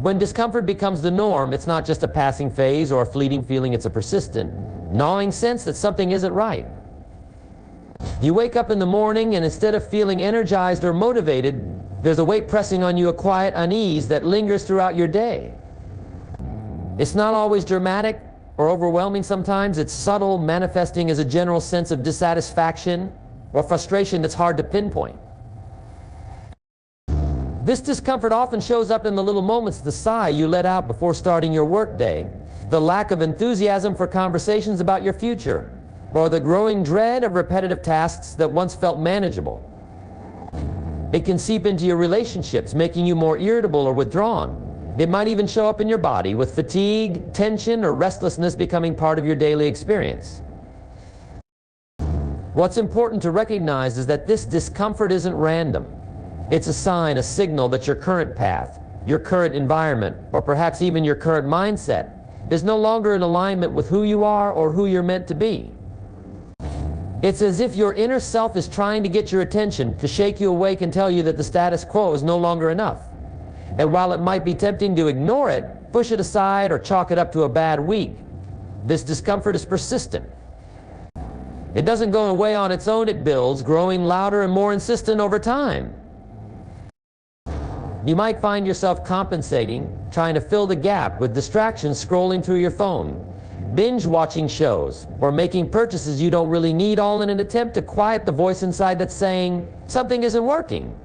When discomfort becomes the norm, it's not just a passing phase or a fleeting feeling, it's a persistent, gnawing sense that something isn't right. You wake up in the morning and instead of feeling energized or motivated, there's a weight pressing on you, a quiet unease that lingers throughout your day. It's not always dramatic or overwhelming sometimes. It's subtle, manifesting as a general sense of dissatisfaction or frustration that's hard to pinpoint. This discomfort often shows up in the little moments, the sigh you let out before starting your workday, the lack of enthusiasm for conversations about your future, or the growing dread of repetitive tasks that once felt manageable. It can seep into your relationships, making you more irritable or withdrawn. It might even show up in your body, with fatigue, tension, or restlessness becoming part of your daily experience. What's important to recognize is that this discomfort isn't random. It's a sign, a signal that your current path, your current environment, or perhaps even your current mindset is no longer in alignment with who you are or who you're meant to be. It's as if your inner self is trying to get your attention, to shake you awake and tell you that the status quo is no longer enough. And while it might be tempting to ignore it, push it aside, or chalk it up to a bad week, this discomfort is persistent. It doesn't go away on its own, it builds, growing louder and more insistent over time. You might find yourself compensating, trying to fill the gap with distractions, scrolling through your phone, binge watching shows, or making purchases you don't really need, all in an attempt to quiet the voice inside that's saying something isn't working.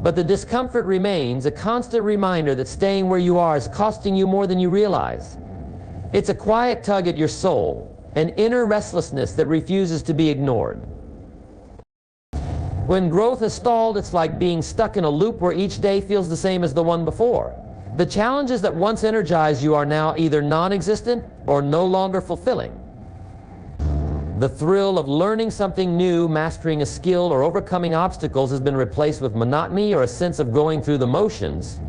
But the discomfort remains, a constant reminder that staying where you are is costing you more than you realize. It's a quiet tug at your soul, an inner restlessness that refuses to be ignored. When growth has stalled, it's like being stuck in a loop where each day feels the same as the one before. The challenges that once energized you are now either non-existent or no longer fulfilling. The thrill of learning something new, mastering a skill, or overcoming obstacles has been replaced with monotony or a sense of going through the motions.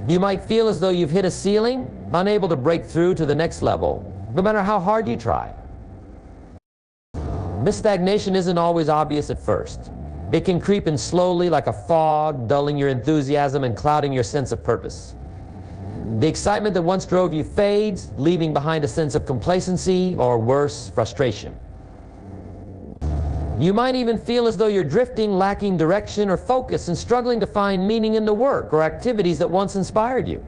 You might feel as though you've hit a ceiling, unable to break through to the next level, no matter how hard you try. This stagnation isn't always obvious at first. It can creep in slowly like a fog, dulling your enthusiasm and clouding your sense of purpose. The excitement that once drove you fades, leaving behind a sense of complacency or worse, frustration. You might even feel as though you're drifting, lacking direction or focus, and struggling to find meaning in the work or activities that once inspired you.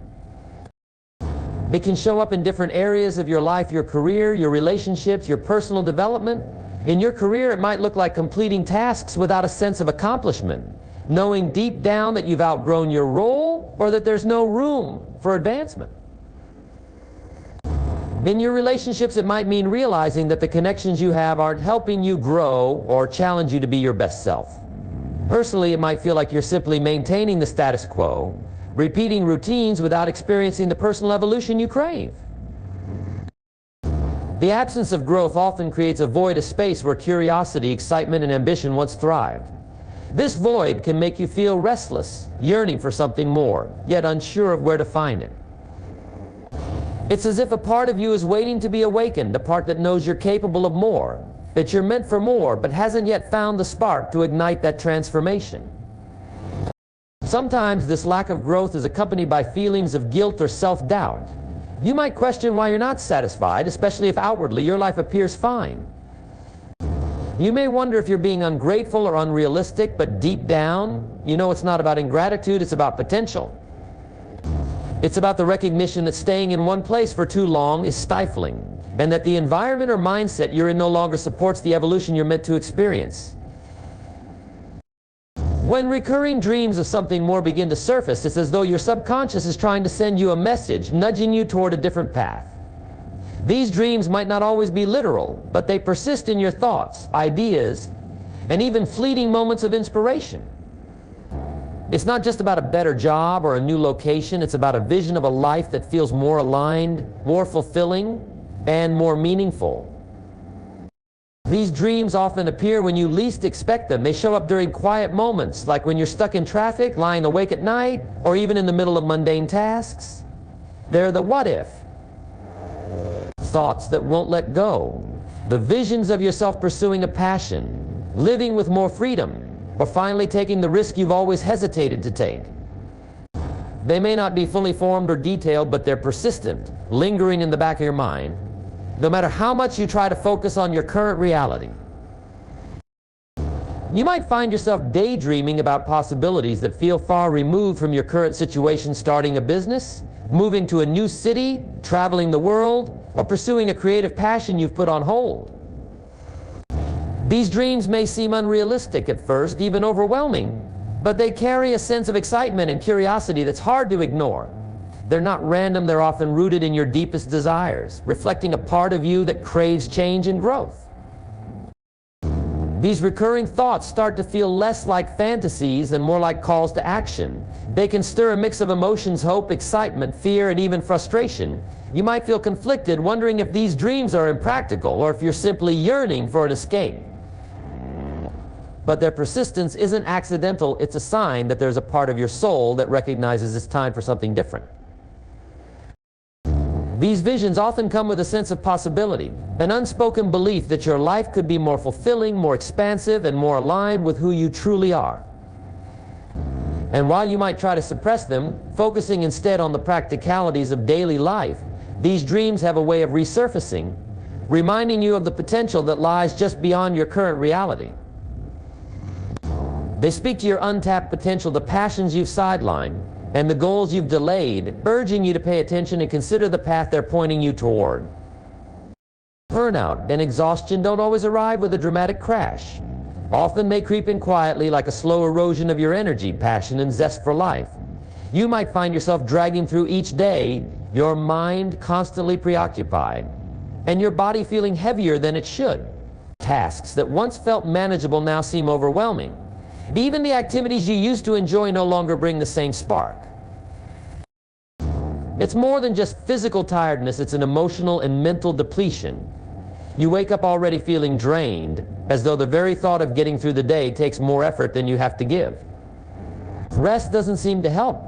It can show up in different areas of your life, your career, your relationships, your personal development. In your career, it might look like completing tasks without a sense of accomplishment, knowing deep down that you've outgrown your role or that there's no room for advancement. In your relationships, it might mean realizing that the connections you have aren't helping you grow or challenge you to be your best self. Personally, it might feel like you're simply maintaining the status quo, repeating routines without experiencing the personal evolution you crave. The absence of growth often creates a void, a space where curiosity, excitement, and ambition once thrived. This void can make you feel restless, yearning for something more, yet unsure of where to find it. It's as if a part of you is waiting to be awakened, a part that knows you're capable of more, that you're meant for more, but hasn't yet found the spark to ignite that transformation. Sometimes this lack of growth is accompanied by feelings of guilt or self-doubt. You might question why you're not satisfied, especially if outwardly your life appears fine. You may wonder if you're being ungrateful or unrealistic, but deep down, you know it's not about ingratitude, it's about potential. It's about the recognition that staying in one place for too long is stifling, and that the environment or mindset you're in no longer supports the evolution you're meant to experience. When recurring dreams of something more begin to surface, it's as though your subconscious is trying to send you a message, nudging you toward a different path. These dreams might not always be literal, but they persist in your thoughts, ideas, and even fleeting moments of inspiration. It's not just about a better job or a new location, it's about a vision of a life that feels more aligned, more fulfilling, and more meaningful. These dreams often appear when you least expect them. They show up during quiet moments, like when you're stuck in traffic, lying awake at night, or even in the middle of mundane tasks. They're the what if thoughts that won't let go, the visions of yourself pursuing a passion, living with more freedom, or finally taking the risk you've always hesitated to take. They may not be fully formed or detailed, but they're persistent, lingering in the back of your mind, no matter how much you try to focus on your current reality. You might find yourself daydreaming about possibilities that feel far removed from your current situation, starting a business, moving to a new city, traveling the world, or pursuing a creative passion you've put on hold. These dreams may seem unrealistic at first, even overwhelming, but they carry a sense of excitement and curiosity that's hard to ignore. They're not random, they're often rooted in your deepest desires, reflecting a part of you that craves change and growth. These recurring thoughts start to feel less like fantasies and more like calls to action. They can stir a mix of emotions, hope, excitement, fear, and even frustration. You might feel conflicted, wondering if these dreams are impractical or if you're simply yearning for an escape. But their persistence isn't accidental, it's a sign that there's a part of your soul that recognizes it's time for something different. These visions often come with a sense of possibility, an unspoken belief that your life could be more fulfilling, more expansive, and more aligned with who you truly are. And while you might try to suppress them, focusing instead on the practicalities of daily life, these dreams have a way of resurfacing, reminding you of the potential that lies just beyond your current reality. They speak to your untapped potential, the passions you've sidelined, and the goals you've delayed, urging you to pay attention and consider the path they're pointing you toward. Burnout and exhaustion don't always arrive with a dramatic crash. Often they creep in quietly, like a slow erosion of your energy, passion, and zest for life. You might find yourself dragging through each day, your mind constantly preoccupied, and your body feeling heavier than it should. Tasks that once felt manageable now seem overwhelming. Even the activities you used to enjoy no longer bring the same spark. It's more than just physical tiredness, it's an emotional and mental depletion. You wake up already feeling drained, as though the very thought of getting through the day takes more effort than you have to give. Rest doesn't seem to help.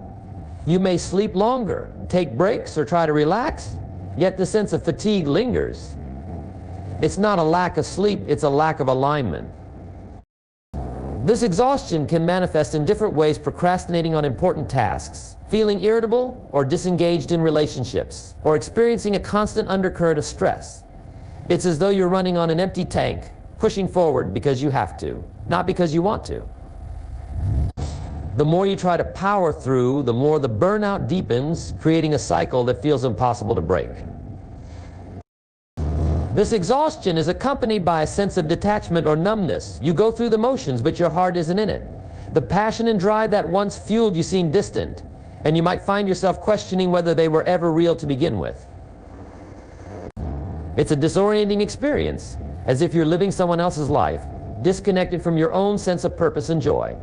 You may sleep longer, take breaks, or try to relax, yet the sense of fatigue lingers. It's not a lack of sleep, it's a lack of alignment. This exhaustion can manifest in different ways: procrastinating on important tasks, feeling irritable or disengaged in relationships, or experiencing a constant undercurrent of stress. It's as though you're running on an empty tank, pushing forward because you have to, not because you want to. The more you try to power through, the more the burnout deepens, creating a cycle that feels impossible to break. This exhaustion is accompanied by a sense of detachment or numbness. You go through the motions, but your heart isn't in it. The passion and drive that once fueled you seem distant, and you might find yourself questioning whether they were ever real to begin with. It's a disorienting experience, as if you're living someone else's life, disconnected from your own sense of purpose and joy.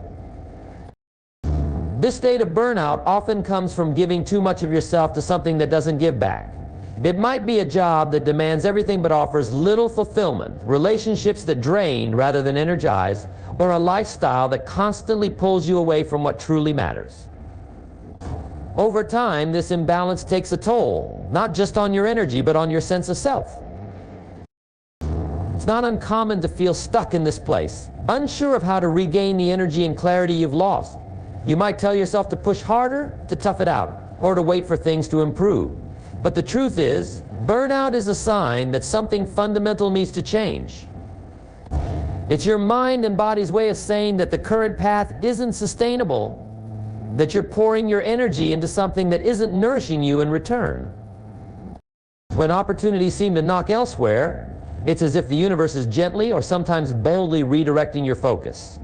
This state of burnout often comes from giving too much of yourself to something that doesn't give back. It might be a job that demands everything but offers little fulfillment, relationships that drain rather than energize, or a lifestyle that constantly pulls you away from what truly matters. Over time, this imbalance takes a toll, not just on your energy, but on your sense of self. It's not uncommon to feel stuck in this place, unsure of how to regain the energy and clarity you've lost. You might tell yourself to push harder, to tough it out, or to wait for things to improve. But the truth is, burnout is a sign that something fundamental needs to change. It's your mind and body's way of saying that the current path isn't sustainable, that you're pouring your energy into something that isn't nourishing you in return. When opportunities seem to knock elsewhere, it's as if the universe is gently or sometimes boldly redirecting your focus.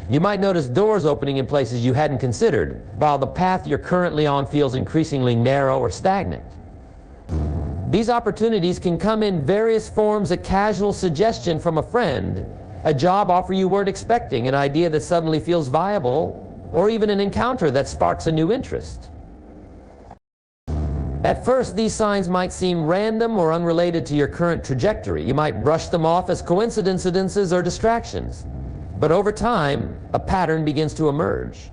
You might notice doors opening in places you hadn't considered, while the path you're currently on feels increasingly narrow or stagnant. These opportunities can come in various forms: a casual suggestion from a friend, a job offer you weren't expecting, an idea that suddenly feels viable, or even an encounter that sparks a new interest. At first, these signs might seem random or unrelated to your current trajectory. You might brush them off as coincidences or distractions. But over time, a pattern begins to emerge.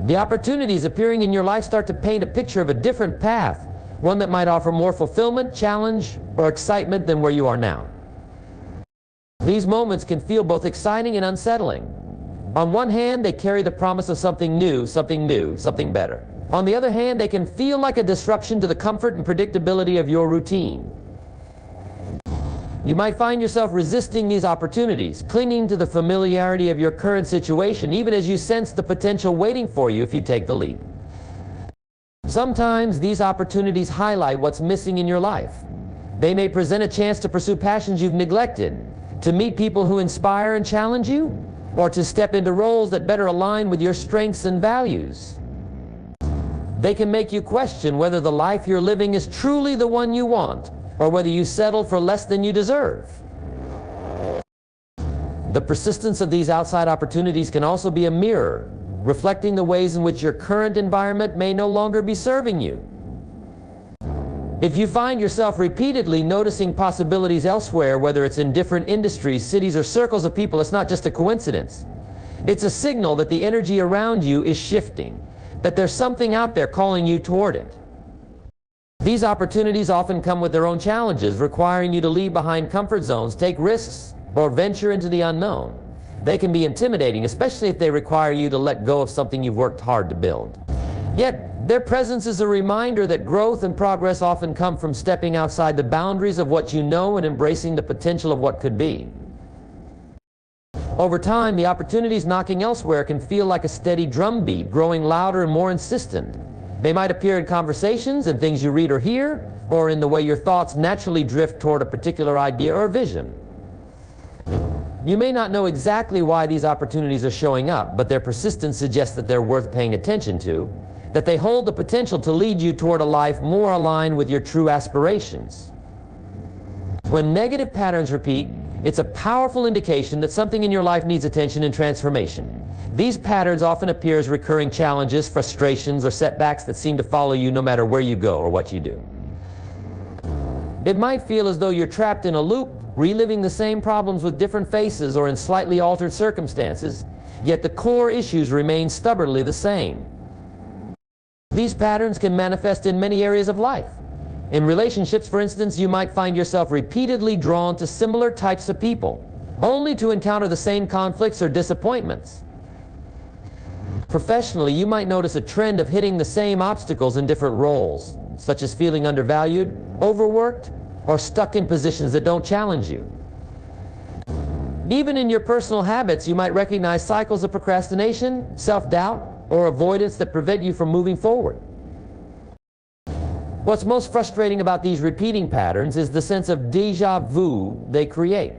The opportunities appearing in your life start to paint a picture of a different path, one that might offer more fulfillment, challenge, or excitement than where you are now. These moments can feel both exciting and unsettling. On one hand, they carry the promise of something new, something better. On the other hand, they can feel like a disruption to the comfort and predictability of your routine. You might find yourself resisting these opportunities, clinging to the familiarity of your current situation, even as you sense the potential waiting for you if you take the leap. Sometimes these opportunities highlight what's missing in your life. They may present a chance to pursue passions you've neglected, to meet people who inspire and challenge you, or to step into roles that better align with your strengths and values. They can make you question whether the life you're living is truly the one you want, or whether you settle for less than you deserve. The persistence of these outside opportunities can also be a mirror, reflecting the ways in which your current environment may no longer be serving you. If you find yourself repeatedly noticing possibilities elsewhere, whether it's in different industries, cities, or circles of people, it's not just a coincidence. It's a signal that the energy around you is shifting, that there's something out there calling you toward it. These opportunities often come with their own challenges, requiring you to leave behind comfort zones, take risks, or venture into the unknown. They can be intimidating, especially if they require you to let go of something you've worked hard to build. Yet, their presence is a reminder that growth and progress often come from stepping outside the boundaries of what you know and embracing the potential of what could be. Over time, the opportunities knocking elsewhere can feel like a steady drumbeat, growing louder and more insistent. They might appear in conversations, in things you read or hear, or in the way your thoughts naturally drift toward a particular idea or vision. You may not know exactly why these opportunities are showing up, but their persistence suggests that they're worth paying attention to, that they hold the potential to lead you toward a life more aligned with your true aspirations. When negative patterns repeat, it's a powerful indication that something in your life needs attention and transformation. These patterns often appear as recurring challenges, frustrations, or setbacks that seem to follow you no matter where you go or what you do. It might feel as though you're trapped in a loop, reliving the same problems with different faces or in slightly altered circumstances, yet the core issues remain stubbornly the same. These patterns can manifest in many areas of life. In relationships, for instance, you might find yourself repeatedly drawn to similar types of people, only to encounter the same conflicts or disappointments. Professionally, you might notice a trend of hitting the same obstacles in different roles, such as feeling undervalued, overworked, or stuck in positions that don't challenge you. Even in your personal habits, you might recognize cycles of procrastination, self-doubt, or avoidance that prevent you from moving forward. What's most frustrating about these repeating patterns is the sense of déjà vu they create.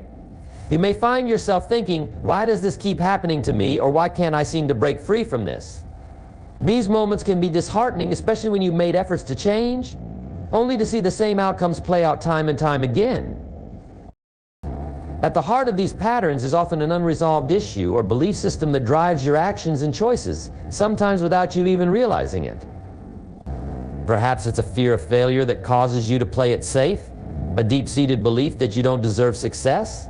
You may find yourself thinking, why does this keep happening to me, or why can't I seem to break free from this? These moments can be disheartening, especially when you've made efforts to change, only to see the same outcomes play out time and time again. At the heart of these patterns is often an unresolved issue or belief system that drives your actions and choices, sometimes without you even realizing it. Perhaps it's a fear of failure that causes you to play it safe, a deep-seated belief that you don't deserve success,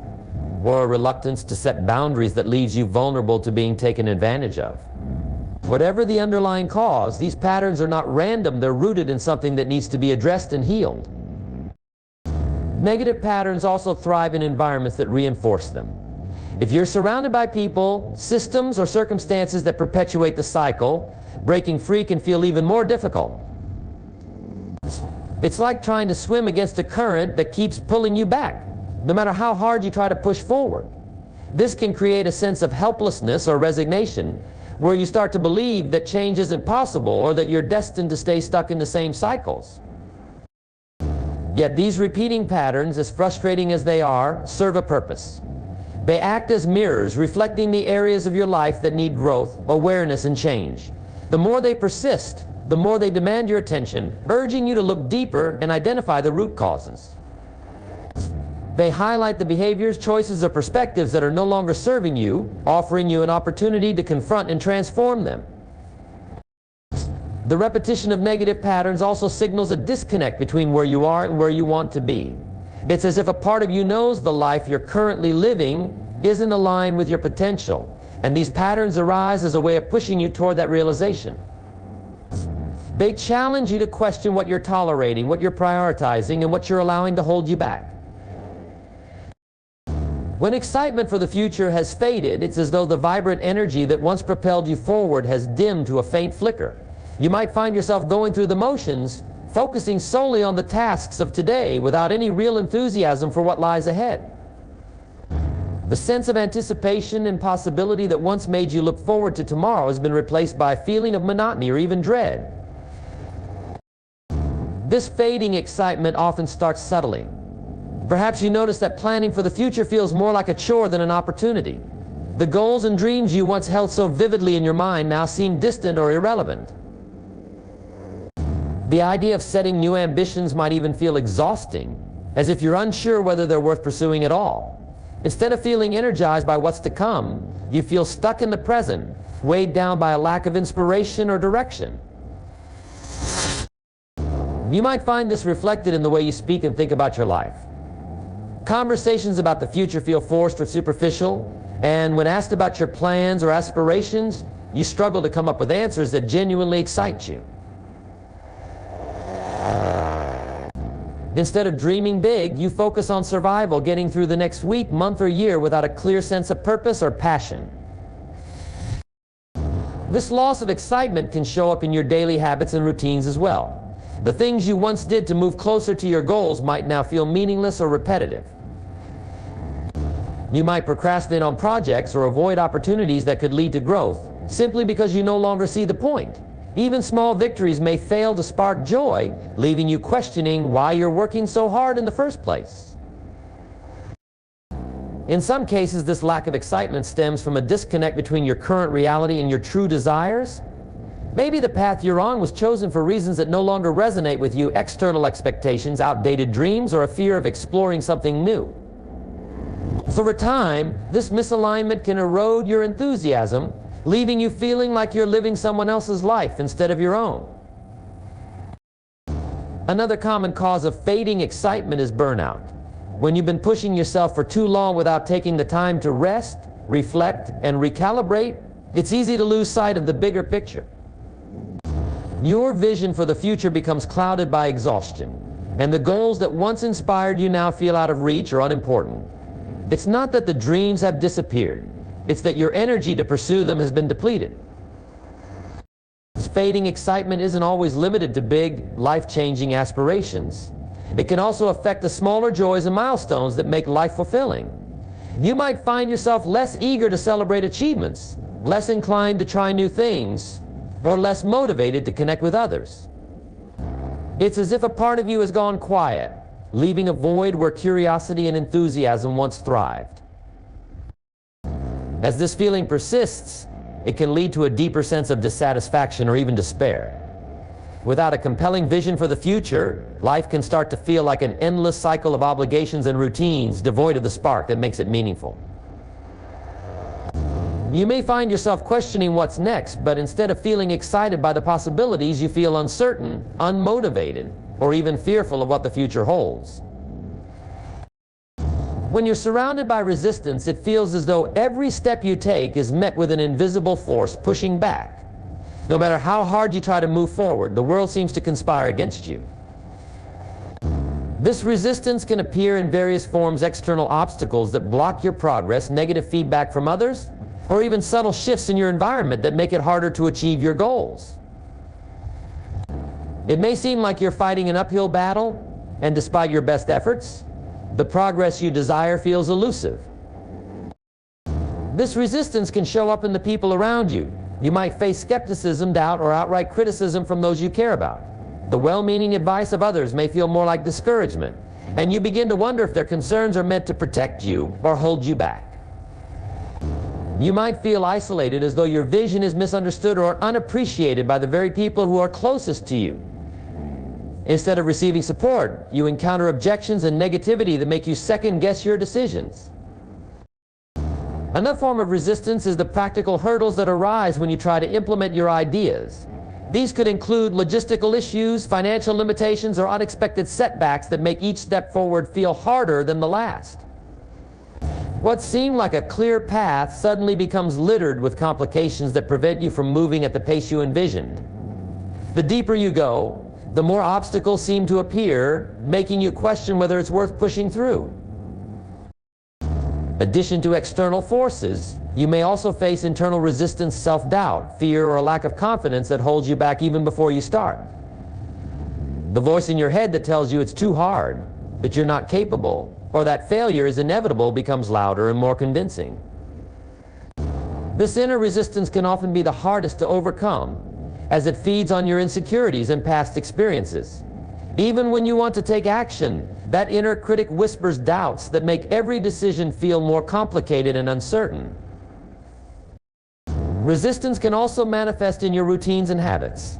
or a reluctance to set boundaries that leaves you vulnerable to being taken advantage of. Whatever the underlying cause, these patterns are not random, they're rooted in something that needs to be addressed and healed. Negative patterns also thrive in environments that reinforce them. If you're surrounded by people, systems, or circumstances that perpetuate the cycle, breaking free can feel even more difficult. It's like trying to swim against a current that keeps pulling you back, no matter how hard you try to push forward. This can create a sense of helplessness or resignation, where you start to believe that change isn't possible or that you're destined to stay stuck in the same cycles. Yet these repeating patterns, as frustrating as they are, serve a purpose. They act as mirrors, reflecting the areas of your life that need growth, awareness, and change. The more they persist, the more they demand your attention, urging you to look deeper and identify the root causes. They highlight the behaviors, choices, or perspectives that are no longer serving you, offering you an opportunity to confront and transform them. The repetition of negative patterns also signals a disconnect between where you are and where you want to be. It's as if a part of you knows the life you're currently living isn't aligned with your potential, and these patterns arise as a way of pushing you toward that realization. They challenge you to question what you're tolerating, what you're prioritizing, and what you're allowing to hold you back. When excitement for the future has faded, it's as though the vibrant energy that once propelled you forward has dimmed to a faint flicker. You might find yourself going through the motions, focusing solely on the tasks of today without any real enthusiasm for what lies ahead. The sense of anticipation and possibility that once made you look forward to tomorrow has been replaced by a feeling of monotony or even dread. This fading excitement often starts subtly. Perhaps you notice that planning for the future feels more like a chore than an opportunity. The goals and dreams you once held so vividly in your mind now seem distant or irrelevant. The idea of setting new ambitions might even feel exhausting, as if you're unsure whether they're worth pursuing at all. Instead of feeling energized by what's to come, you feel stuck in the present, weighed down by a lack of inspiration or direction. You might find this reflected in the way you speak and think about your life. Conversations about the future feel forced or superficial, and when asked about your plans or aspirations, you struggle to come up with answers that genuinely excite you. Instead of dreaming big, you focus on survival, getting through the next week, month, or year without a clear sense of purpose or passion. This loss of excitement can show up in your daily habits and routines as well. The things you once did to move closer to your goals might now feel meaningless or repetitive. You might procrastinate on projects or avoid opportunities that could lead to growth, simply because you no longer see the point. Even small victories may fail to spark joy, leaving you questioning why you're working so hard in the first place. In some cases, this lack of excitement stems from a disconnect between your current reality and your true desires. Maybe the path you're on was chosen for reasons that no longer resonate with you: external expectations, outdated dreams, or a fear of exploring something new. So over time, this misalignment can erode your enthusiasm, leaving you feeling like you're living someone else's life instead of your own. Another common cause of fading excitement is burnout. When you've been pushing yourself for too long without taking the time to rest, reflect, and recalibrate, it's easy to lose sight of the bigger picture. Your vision for the future becomes clouded by exhaustion, and the goals that once inspired you now feel out of reach or unimportant. It's not that the dreams have disappeared. It's that your energy to pursue them has been depleted. This fading excitement isn't always limited to big, life-changing aspirations. It can also affect the smaller joys and milestones that make life fulfilling. You might find yourself less eager to celebrate achievements, less inclined to try new things, or less motivated to connect with others. It's as if a part of you has gone quiet, leaving a void where curiosity and enthusiasm once thrived. As this feeling persists, it can lead to a deeper sense of dissatisfaction or even despair. Without a compelling vision for the future, life can start to feel like an endless cycle of obligations and routines devoid of the spark that makes it meaningful. You may find yourself questioning what's next, but instead of feeling excited by the possibilities, you feel uncertain, unmotivated, or even fearful of what the future holds. When you're surrounded by resistance, it feels as though every step you take is met with an invisible force pushing back. No matter how hard you try to move forward, the world seems to conspire against you. This resistance can appear in various forms: external obstacles that block your progress, negative feedback from others, or even subtle shifts in your environment that make it harder to achieve your goals. It may seem like you're fighting an uphill battle, and despite your best efforts, the progress you desire feels elusive. This resistance can show up in the people around you. You might face skepticism, doubt, or outright criticism from those you care about. The well-meaning advice of others may feel more like discouragement, and you begin to wonder if their concerns are meant to protect you or hold you back. You might feel isolated, as though your vision is misunderstood or unappreciated by the very people who are closest to you. Instead of receiving support, you encounter objections and negativity that make you second-guess your decisions. Another form of resistance is the practical hurdles that arise when you try to implement your ideas. These could include logistical issues, financial limitations, or unexpected setbacks that make each step forward feel harder than the last. What seemed like a clear path suddenly becomes littered with complications that prevent you from moving at the pace you envisioned. The deeper you go, the more obstacles seem to appear, making you question whether it's worth pushing through. addition to external forces, you may also face internal resistance, self-doubt, fear, or a lack of confidence that holds you back even before you start. The voice in your head that tells you it's too hard, that you're not capable, or that failure is inevitable becomes louder and more convincing. This inner resistance can often be the hardest to overcome, as it feeds on your insecurities and past experiences. Even when you want to take action, that inner critic whispers doubts that make every decision feel more complicated and uncertain. Resistance can also manifest in your routines and habits.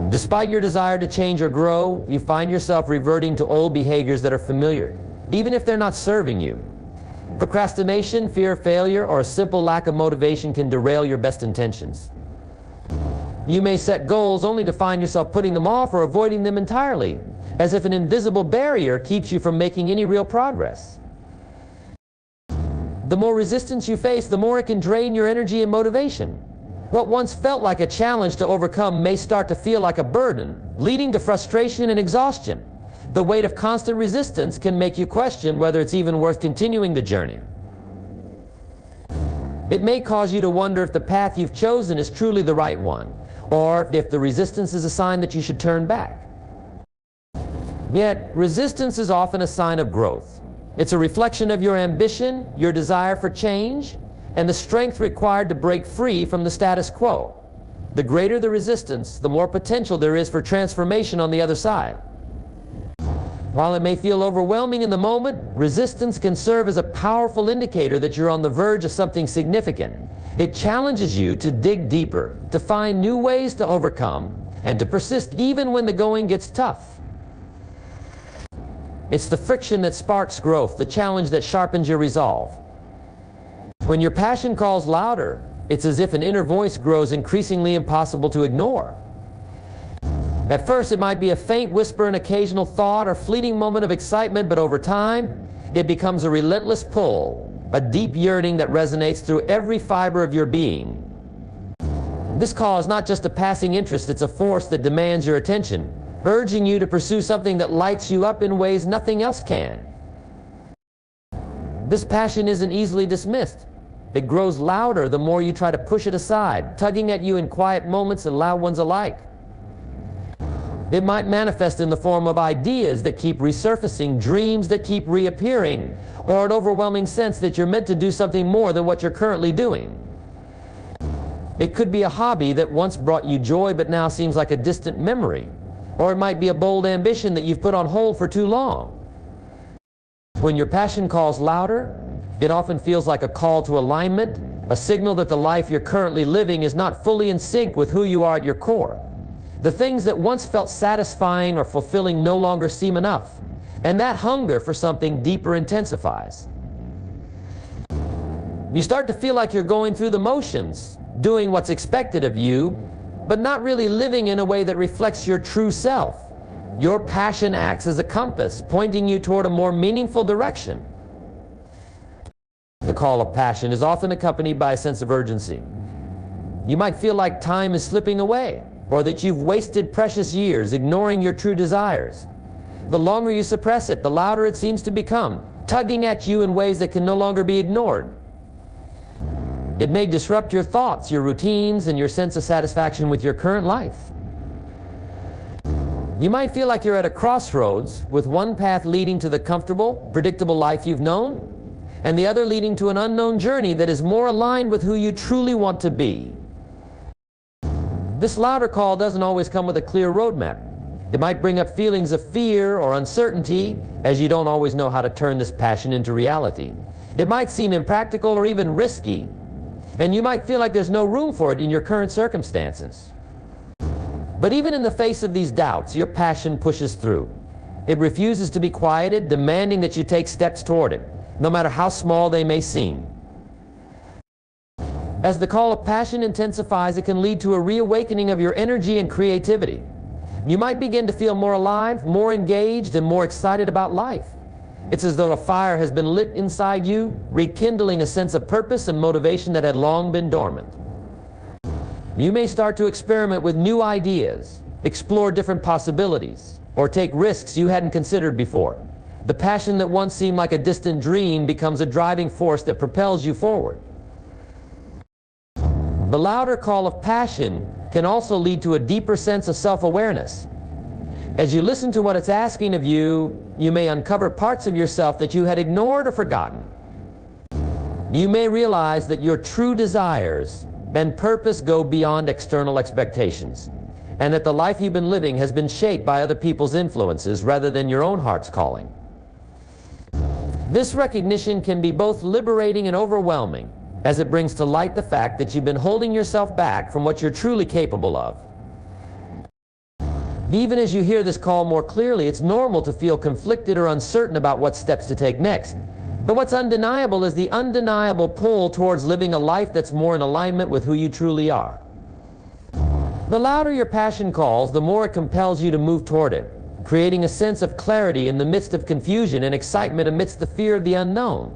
Despite your desire to change or grow, you find yourself reverting to old behaviors that are familiar, even if they're not serving you. Procrastination, fear of failure, or a simple lack of motivation can derail your best intentions. You may set goals only to find yourself putting them off or avoiding them entirely, as if an invisible barrier keeps you from making any real progress. The more resistance you face, the more it can drain your energy and motivation. What once felt like a challenge to overcome may start to feel like a burden, leading to frustration and exhaustion. The weight of constant resistance can make you question whether it's even worth continuing the journey. It may cause you to wonder if the path you've chosen is truly the right one, or if the resistance is a sign that you should turn back. Yet, resistance is often a sign of growth. It's a reflection of your ambition, your desire for change, and the strength required to break free from the status quo. The greater the resistance, the more potential there is for transformation on the other side. While it may feel overwhelming in the moment, resistance can serve as a powerful indicator that you're on the verge of something significant. It challenges you to dig deeper, to find new ways to overcome, and to persist even when the going gets tough. It's the friction that sparks growth, the challenge that sharpens your resolve. When your passion calls louder, it's as if an inner voice grows increasingly impossible to ignore. At first, it might be a faint whisper, an occasional thought, or fleeting moment of excitement, but over time, it becomes a relentless pull, a deep yearning that resonates through every fiber of your being. This call is not just a passing interest, it's a force that demands your attention, urging you to pursue something that lights you up in ways nothing else can. This passion isn't easily dismissed. It grows louder the more you try to push it aside, tugging at you in quiet moments and loud ones alike. It might manifest in the form of ideas that keep resurfacing, dreams that keep reappearing, or an overwhelming sense that you're meant to do something more than what you're currently doing. It could be a hobby that once brought you joy but now seems like a distant memory, or it might be a bold ambition that you've put on hold for too long. When your passion calls louder, it often feels like a call to alignment, a signal that the life you're currently living is not fully in sync with who you are at your core. The things that once felt satisfying or fulfilling no longer seem enough, and that hunger for something deeper intensifies. You start to feel like you're going through the motions, doing what's expected of you, but not really living in a way that reflects your true self. Your passion acts as a compass, pointing you toward a more meaningful direction. The call of passion is often accompanied by a sense of urgency. You might feel like time is slipping away, or that you've wasted precious years ignoring your true desires. The longer you suppress it, the louder it seems to become, tugging at you in ways that can no longer be ignored. It may disrupt your thoughts, your routines, and your sense of satisfaction with your current life. You might feel like you're at a crossroads, with one path leading to the comfortable, predictable life you've known, and the other leading to an unknown journey that is more aligned with who you truly want to be. This louder call doesn't always come with a clear roadmap. It might bring up feelings of fear or uncertainty, as you don't always know how to turn this passion into reality. It might seem impractical or even risky, and you might feel like there's no room for it in your current circumstances. But even in the face of these doubts, your passion pushes through. It refuses to be quieted, demanding that you take steps toward it, no matter how small they may seem. As the call of passion intensifies, it can lead to a reawakening of your energy and creativity. You might begin to feel more alive, more engaged, and more excited about life. It's as though a fire has been lit inside you, rekindling a sense of purpose and motivation that had long been dormant. You may start to experiment with new ideas, explore different possibilities, or take risks you hadn't considered before. The passion that once seemed like a distant dream becomes a driving force that propels you forward. The louder call of passion can also lead to a deeper sense of self-awareness. As you listen to what it's asking of you, you may uncover parts of yourself that you had ignored or forgotten. You may realize that your true desires and purpose go beyond external expectations, and that the life you've been living has been shaped by other people's influences rather than your own heart's calling. This recognition can be both liberating and overwhelming, as it brings to light the fact that you've been holding yourself back from what you're truly capable of. Even as you hear this call more clearly, it's normal to feel conflicted or uncertain about what steps to take next. But what's undeniable is the undeniable pull towards living a life that's more in alignment with who you truly are. The louder your passion calls, the more it compels you to move toward it, creating a sense of clarity in the midst of confusion and excitement amidst the fear of the unknown.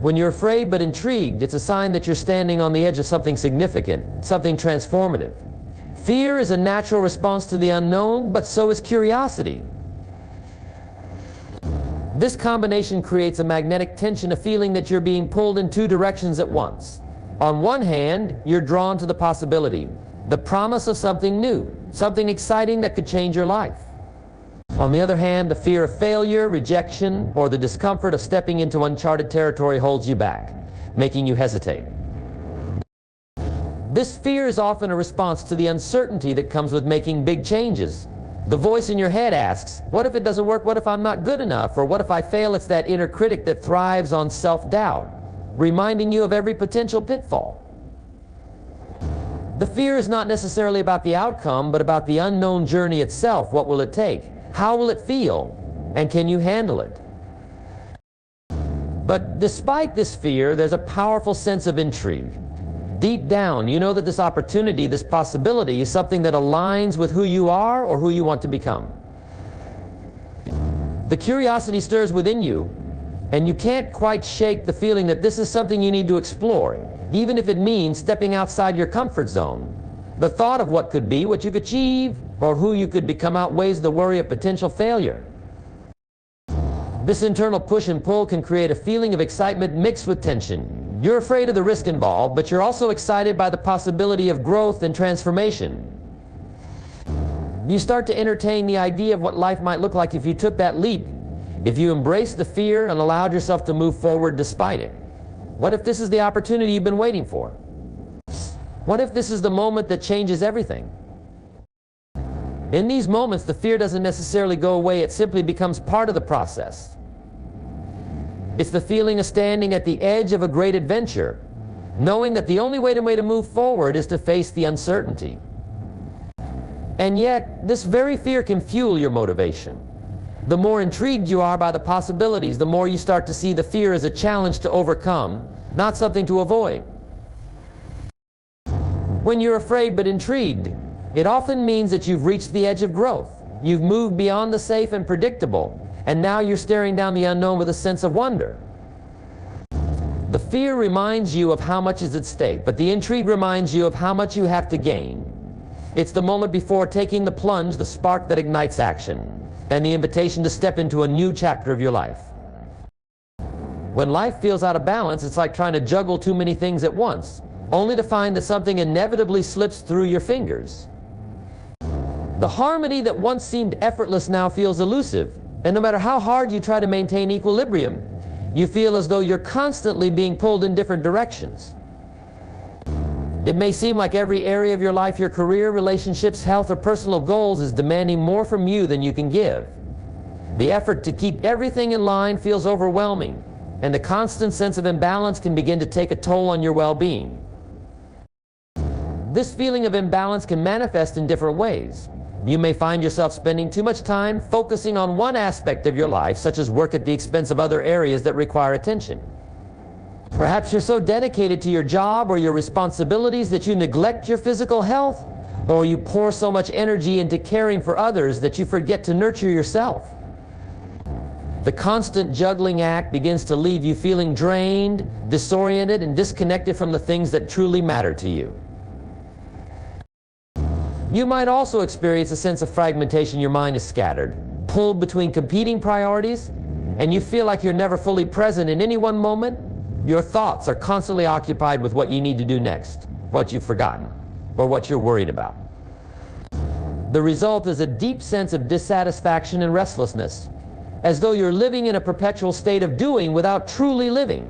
When you're afraid but intrigued, it's a sign that you're standing on the edge of something significant, something transformative. Fear is a natural response to the unknown, but so is curiosity. This combination creates a magnetic tension, a feeling that you're being pulled in two directions at once. On one hand, you're drawn to the possibility, the promise of something new, something exciting that could change your life. On the other hand, the fear of failure, rejection, or the discomfort of stepping into uncharted territory holds you back, making you hesitate. This fear is often a response to the uncertainty that comes with making big changes. The voice in your head asks, what if it doesn't work? What if I'm not good enough? Or what if I fail? It's that inner critic that thrives on self-doubt, reminding you of every potential pitfall. The fear is not necessarily about the outcome, but about the unknown journey itself. What will it take? How will it feel? And can you handle it? But despite this fear, there's a powerful sense of intrigue. Deep down, you know that this opportunity, this possibility, is something that aligns with who you are or who you want to become. The curiosity stirs within you, and you can't quite shake the feeling that this is something you need to explore, even if it means stepping outside your comfort zone. The thought of what could be, what you could achieve, or who you could become outweighs the worry of potential failure. This internal push and pull can create a feeling of excitement mixed with tension. You're afraid of the risk involved, but you're also excited by the possibility of growth and transformation. You start to entertain the idea of what life might look like if you took that leap, if you embraced the fear and allowed yourself to move forward despite it. What if this is the opportunity you've been waiting for? What if this is the moment that changes everything? In these moments, the fear doesn't necessarily go away, it simply becomes part of the process. It's the feeling of standing at the edge of a great adventure, knowing that the only way to move forward is to face the uncertainty. And yet, this very fear can fuel your motivation. The more intrigued you are by the possibilities, the more you start to see the fear as a challenge to overcome, not something to avoid. When you're afraid but intrigued, it often means that you've reached the edge of growth. You've moved beyond the safe and predictable, and now you're staring down the unknown with a sense of wonder. The fear reminds you of how much is at stake, but the intrigue reminds you of how much you have to gain. It's the moment before taking the plunge, the spark that ignites action, and the invitation to step into a new chapter of your life. When life feels out of balance, it's like trying to juggle too many things at once, only to find that something inevitably slips through your fingers. The harmony that once seemed effortless now feels elusive, and no matter how hard you try to maintain equilibrium, you feel as though you're constantly being pulled in different directions. It may seem like every area of your life, your career, relationships, health, or personal goals is demanding more from you than you can give. The effort to keep everything in line feels overwhelming, and the constant sense of imbalance can begin to take a toll on your well-being. This feeling of imbalance can manifest in different ways. You may find yourself spending too much time focusing on one aspect of your life, such as work at the expense of other areas that require attention. Perhaps you're so dedicated to your job or your responsibilities that you neglect your physical health, or you pour so much energy into caring for others that you forget to nurture yourself. The constant juggling act begins to leave you feeling drained, disoriented, and disconnected from the things that truly matter to you. You might also experience a sense of fragmentation. Your mind is scattered, pulled between competing priorities, and you feel like you're never fully present in any one moment, your thoughts are constantly occupied with what you need to do next, what you've forgotten, or what you're worried about. The result is a deep sense of dissatisfaction and restlessness, as though you're living in a perpetual state of doing without truly living.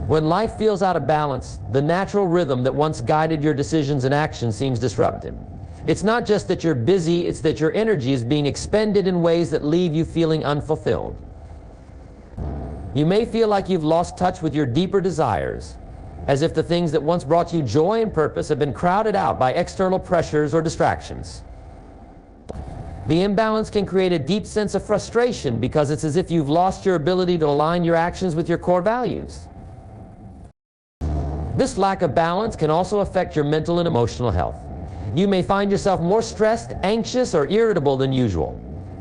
When life feels out of balance, the natural rhythm that once guided your decisions and actions seems disrupted. It's not just that you're busy, it's that your energy is being expended in ways that leave you feeling unfulfilled. You may feel like you've lost touch with your deeper desires, as if the things that once brought you joy and purpose have been crowded out by external pressures or distractions. The imbalance can create a deep sense of frustration because it's as if you've lost your ability to align your actions with your core values. This lack of balance can also affect your mental and emotional health. You may find yourself more stressed, anxious, or irritable than usual.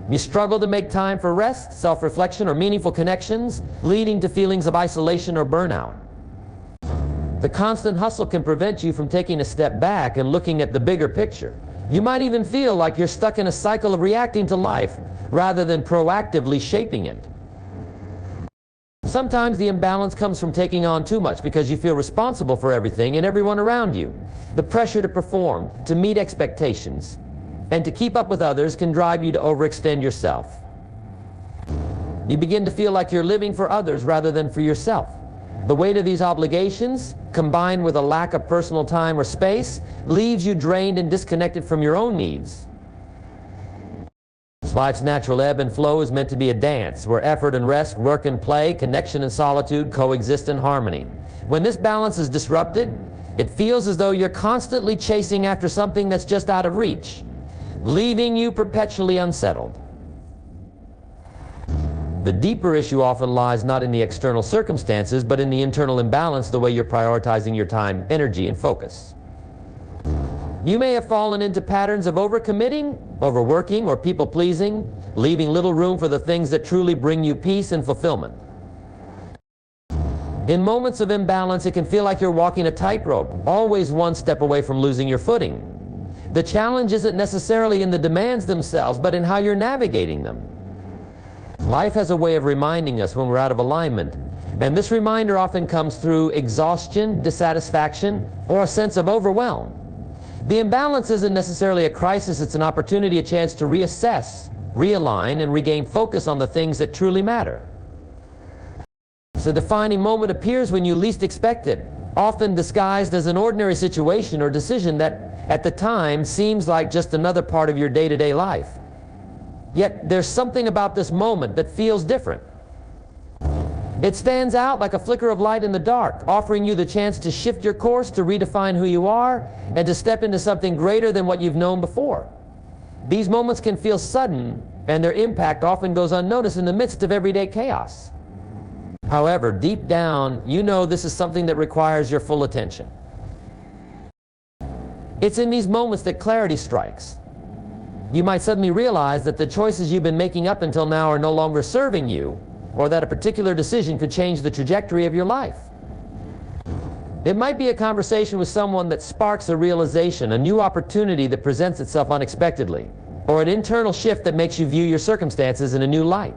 You struggle to make time for rest, self-reflection, or meaningful connections, leading to feelings of isolation or burnout. The constant hustle can prevent you from taking a step back and looking at the bigger picture. You might even feel like you're stuck in a cycle of reacting to life rather than proactively shaping it. Sometimes the imbalance comes from taking on too much because you feel responsible for everything and everyone around you. The pressure to perform, to meet expectations, and to keep up with others can drive you to overextend yourself. You begin to feel like you're living for others rather than for yourself. The weight of these obligations, combined with a lack of personal time or space, leaves you drained and disconnected from your own needs. Life's natural ebb and flow is meant to be a dance where effort and rest, work and play, connection and solitude coexist in harmony. When this balance is disrupted, it feels as though you're constantly chasing after something that's just out of reach, leaving you perpetually unsettled. The deeper issue often lies not in the external circumstances, but in the internal imbalance, the way you're prioritizing your time, energy, and focus. You may have fallen into patterns of overcommitting, overworking, or people-pleasing, leaving little room for the things that truly bring you peace and fulfillment. In moments of imbalance, it can feel like you're walking a tightrope, always one step away from losing your footing. The challenge isn't necessarily in the demands themselves, but in how you're navigating them. Life has a way of reminding us when we're out of alignment, and this reminder often comes through exhaustion, dissatisfaction, or a sense of overwhelm. The imbalance isn't necessarily a crisis, it's an opportunity, a chance to reassess, realign, and regain focus on the things that truly matter. The defining moment appears when you least expect it, often disguised as an ordinary situation or decision that, at the time, seems like just another part of your day-to-day life. Yet there's something about this moment that feels different. It stands out like a flicker of light in the dark, offering you the chance to shift your course, to redefine who you are, and to step into something greater than what you've known before. These moments can feel sudden, and their impact often goes unnoticed in the midst of everyday chaos. However, deep down, you know this is something that requires your full attention. It's in these moments that clarity strikes. You might suddenly realize that the choices you've been making up until now are no longer serving you, or that a particular decision could change the trajectory of your life. It might be a conversation with someone that sparks a realization, a new opportunity that presents itself unexpectedly, or an internal shift that makes you view your circumstances in a new light.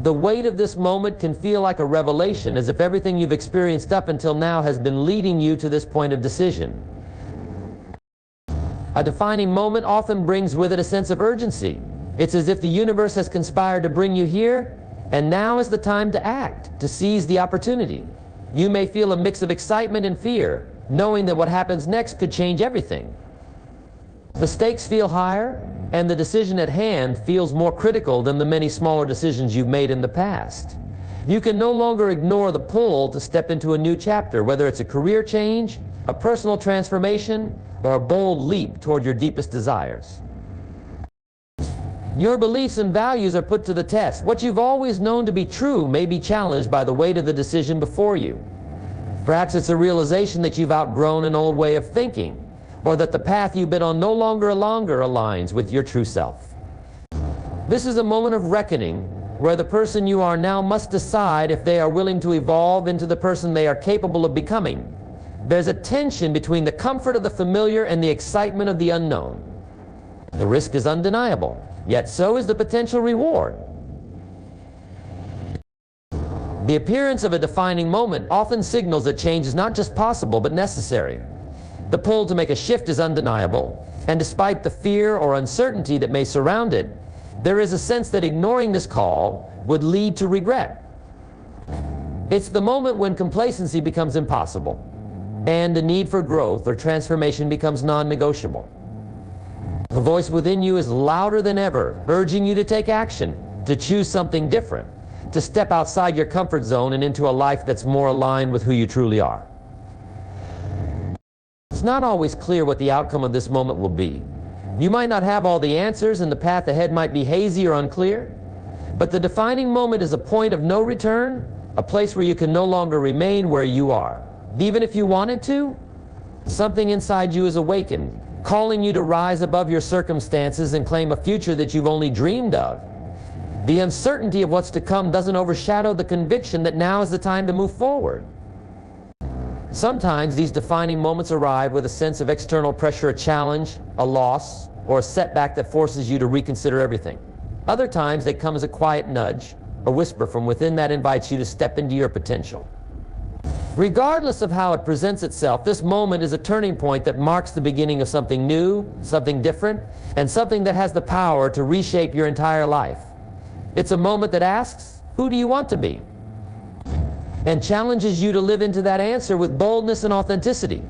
The weight of this moment can feel like a revelation, as if everything you've experienced up until now has been leading you to this point of decision. A defining moment often brings with it a sense of urgency. It's as if the universe has conspired to bring you here, and now is the time to act, to seize the opportunity. You may feel a mix of excitement and fear, knowing that what happens next could change everything. The stakes feel higher, and the decision at hand feels more critical than the many smaller decisions you've made in the past. You can no longer ignore the pull to step into a new chapter, whether it's a career change, a personal transformation, or a bold leap toward your deepest desires. Your beliefs and values are put to the test. What you've always known to be true may be challenged by the weight of the decision before you. Perhaps it's a realization that you've outgrown an old way of thinking, or that the path you've been on no longer aligns with your true self. This is a moment of reckoning where the person you are now must decide if they are willing to evolve into the person they are capable of becoming. There's a tension between the comfort of the familiar and the excitement of the unknown. The risk is undeniable, yet so is the potential reward. The appearance of a defining moment often signals that change is not just possible but necessary. The pull to make a shift is undeniable, and despite the fear or uncertainty that may surround it, there is a sense that ignoring this call would lead to regret. It's the moment when complacency becomes impossible, and the need for growth or transformation becomes non-negotiable. The voice within you is louder than ever, urging you to take action, to choose something different, to step outside your comfort zone and into a life that's more aligned with who you truly are. It's not always clear what the outcome of this moment will be. You might not have all the answers, and the path ahead might be hazy or unclear, but the defining moment is a point of no return, a place where you can no longer remain where you are. Even if you wanted to, something inside you is awakened, calling you to rise above your circumstances and claim a future that you've only dreamed of. The uncertainty of what's to come doesn't overshadow the conviction that now is the time to move forward. Sometimes these defining moments arrive with a sense of external pressure, a challenge, a loss, or a setback that forces you to reconsider everything. Other times they come as a quiet nudge, a whisper from within that invites you to step into your potential. Regardless of how it presents itself, this moment is a turning point that marks the beginning of something new, something different, and something that has the power to reshape your entire life. It's a moment that asks, who do you want to be? And challenges you to live into that answer with boldness and authenticity.